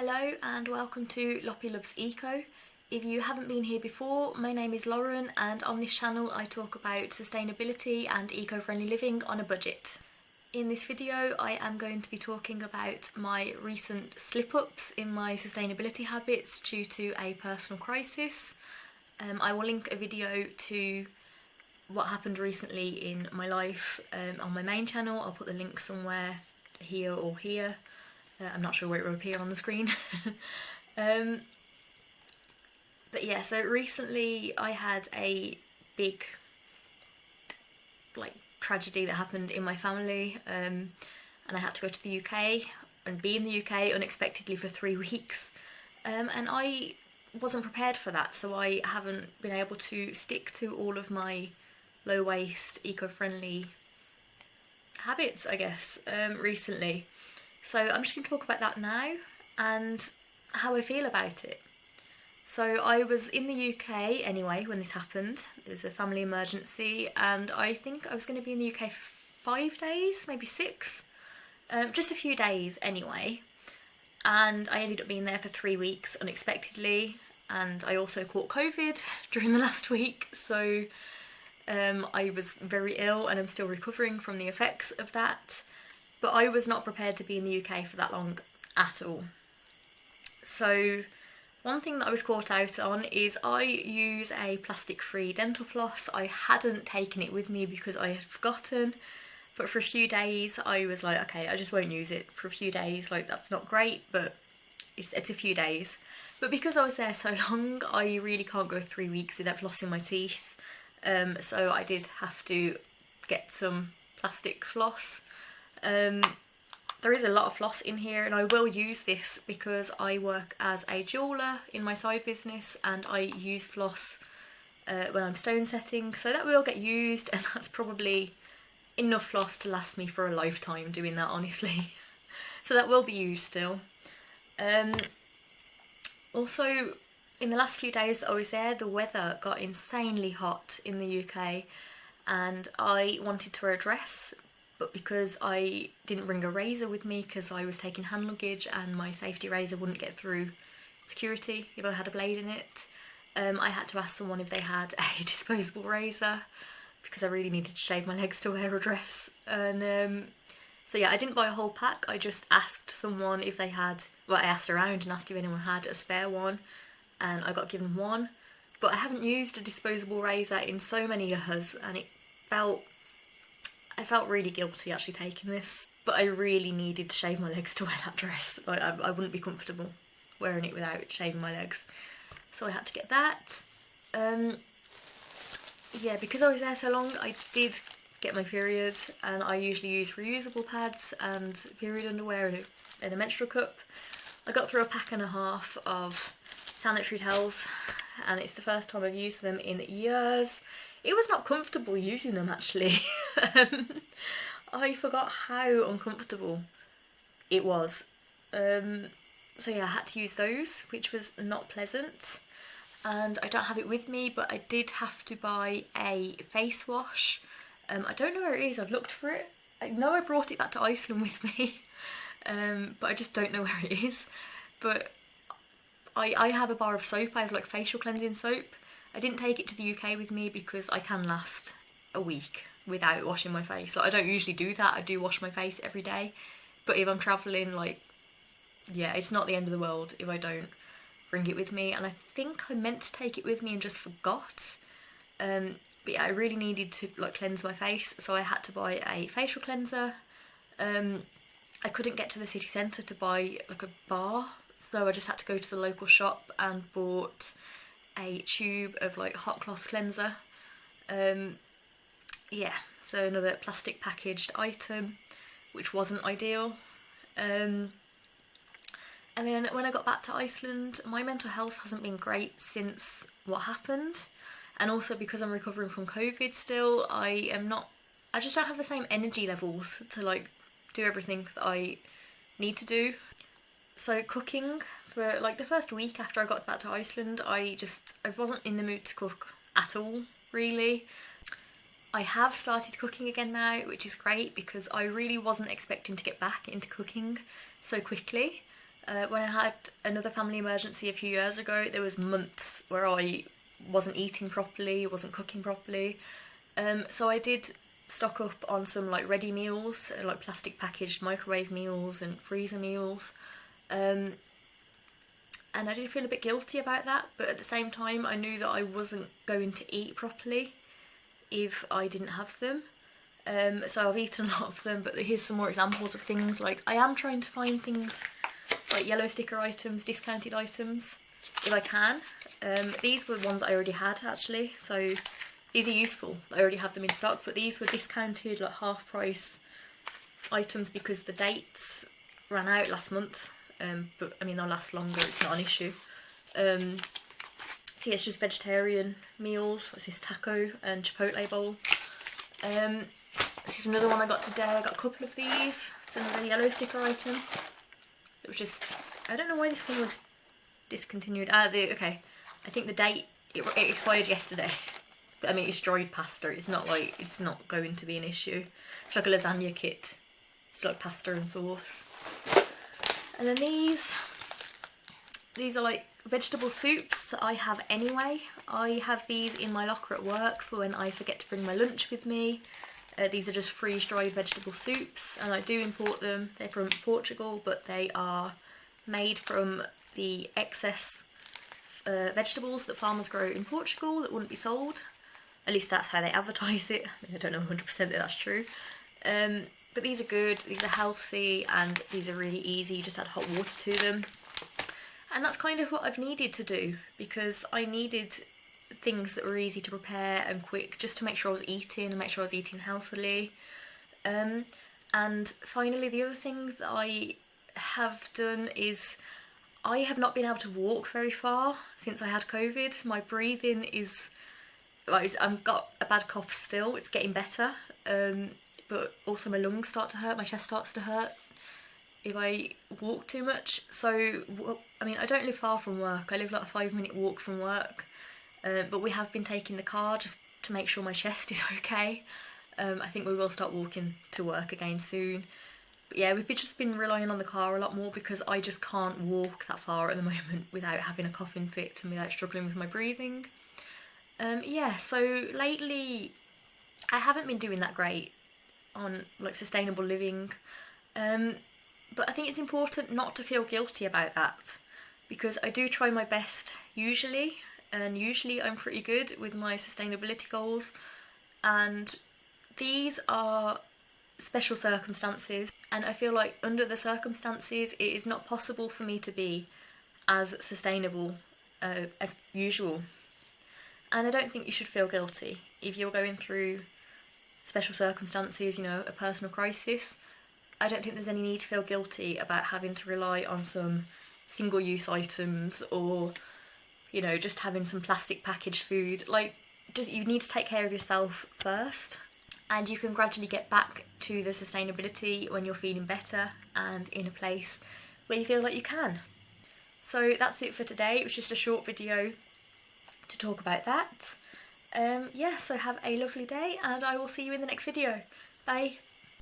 Hello and welcome to Loppy Loves Eco. If you haven't been here before, my name is Lauren and on this channel I talk about sustainability and eco-friendly living on a budget. In this video I am going to be talking about my recent slip-ups in my sustainability habits due to a personal crisis. I will link a video to what happened recently in my life on my main channel. I'll put the link somewhere here or here. I'm not sure where it will appear on the screen. But yeah, so recently I had a big tragedy that happened in my family, and I had to go to the UK and be in the UK unexpectedly for 3 weeks, and I wasn't prepared for that, so I haven't been able to stick to all of my low waste, eco-friendly habits, I guess, recently. So I'm just going to talk about that now and how I feel about it. So I was in the UK anyway when this happened. It was a family emergency and I think I was going to be in the UK for 5 days, maybe 6. Just a few days anyway. And I ended up being there for 3 weeks unexpectedly, and I also caught COVID during the last week. So I was very ill and I'm still recovering from the effects of that. But I was not prepared to be in the UK for that long at all. So one thing that I was caught out on is I use a plastic-free dental floss. I hadn't taken it with me because I had forgotten, but for a few days I was like, okay, I just won't use it for a few days. Like, that's not great, but it's a few days. But because I was there so long, I really can't go 3 weeks without flossing my teeth. So I did have to get some plastic floss. There is a lot of floss in here and I will use this because I work as a jeweller in my side business and I use floss when I'm stone setting, so that will get used, and that's probably enough floss to last me for a lifetime doing that, honestly. So that will be used still. Also, in the last few days that I was there, the weather got insanely hot in the UK and I wanted to wear a dress, but because I didn't bring a razor with me because I was taking hand luggage and my safety razor wouldn't get through security if I had a blade in it, I had to ask someone if they had a disposable razor because I really needed to shave my legs to wear a dress. And so yeah, I didn't buy a whole pack, I just asked someone if they had, well, I asked around and asked if anyone had a spare one, and I got given one. But I haven't used a disposable razor in so many years and I felt really guilty actually taking this, but I really needed to shave my legs to wear that dress. Like, I wouldn't be comfortable wearing it without shaving my legs, so I had to get that. Yeah, because I was there so long, I did get my period, and I usually use reusable pads and period underwear in a menstrual cup. I got through a pack and a half of sanitary towels, and it's the first time I've used them in years. It was not comfortable using them, actually. I forgot how uncomfortable it was. So yeah, I had to use those, which was not pleasant. And I don't have it with me, but I did have to buy a face wash. I don't know where it is, I've looked for it. I know I brought it back to Iceland with me, but I just don't know where it is. But I have a bar of soap. I have like facial cleansing soap. I didn't take it to the UK with me because I can last a week without washing my face. Like, I don't usually do that, I do wash my face every day, but if I'm travelling, like, yeah, it's not the end of the world if I don't bring it with me. And I think I meant to take it with me and just forgot. But yeah, I really needed to like cleanse my face, so I had to buy a facial cleanser. I couldn't get to the city centre to buy like a bar, so I just had to go to the local shop and bought a tube of like hot cloth cleanser. Yeah, so another plastic packaged item, which wasn't ideal. And then when I got back to Iceland, my mental health hasn't been great since what happened, and also because I'm recovering from COVID still, I just don't have the same energy levels to like do everything that I need to do. So cooking, for like the first week after I got back to Iceland, I wasn't in the mood to cook at all, really. I have started cooking again now, which is great because I really wasn't expecting to get back into cooking so quickly. When I had another family emergency a few years ago, there was months where I wasn't eating properly, wasn't cooking properly. So I did stock up on some like ready meals, like plastic packaged microwave meals and freezer meals. And I did feel a bit guilty about that, but at the same time I knew that I wasn't going to eat properly if I didn't have them. So I've eaten a lot of them, but here's some more examples of things. Like, I am trying to find things like yellow sticker items, discounted items, if I can. These were ones I already had actually, so these are useful. I already have them in stock, but these were discounted, like half price items because the dates ran out last month. But I mean, they'll last longer, it's not an issue. So yeah, it's just vegetarian meals. What's this? Taco and chipotle bowl. This is another one I got today. I got a couple of these. It's another yellow sticker item. It was just, I don't know why this one was discontinued. Okay, I think the date, it expired yesterday. But I mean, it's dried pasta. It's not like, it's not going to be an issue. It's like a lasagna kit. It's like pasta and sauce. And then these are like vegetable soups that I have anyway. I have these in my locker at work for when I forget to bring my lunch with me. These are just freeze-dried vegetable soups, and I do import them. They're from Portugal, but they are made from the excess vegetables that farmers grow in Portugal that wouldn't be sold. At least that's how they advertise it. I don't know 100% that that's true. But these are good, these are healthy, and these are really easy. You just add hot water to them. And that's kind of what I've needed to do, because I needed things that were easy to prepare and quick, just to make sure I was eating and make sure I was eating healthily. And finally, the other thing that I have done is I have not been able to walk very far since I had COVID. My breathing is, I've got a bad cough still, it's getting better, but also my lungs start to hurt, my chest starts to hurt if I walk too much. So, I mean, I don't live far from work, I live like a 5-minute walk from work. But we have been taking the car just to make sure my chest is okay. I think we will start walking to work again soon. But yeah, we've just been relying on the car a lot more because I just can't walk that far at the moment without having a coughing fit and without struggling with my breathing. Yeah, so lately I haven't been doing that great on like sustainable living. But I think it's important not to feel guilty about that, because I do try my best usually. And usually I'm pretty good with my sustainability goals, and these are special circumstances, and I feel like under the circumstances it is not possible for me to be as sustainable as usual. And I don't think you should feel guilty if you're going through special circumstances, you know, a personal crisis. I don't think there's any need to feel guilty about having to rely on some single-use items, or you know, just having some plastic packaged food. Like, just, you need to take care of yourself first, and you can gradually get back to the sustainability when you're feeling better and in a place where you feel like you can. So that's it for today. It was just a short video to talk about that. Yeah, so have a lovely day, and I will see you in the next video. Bye.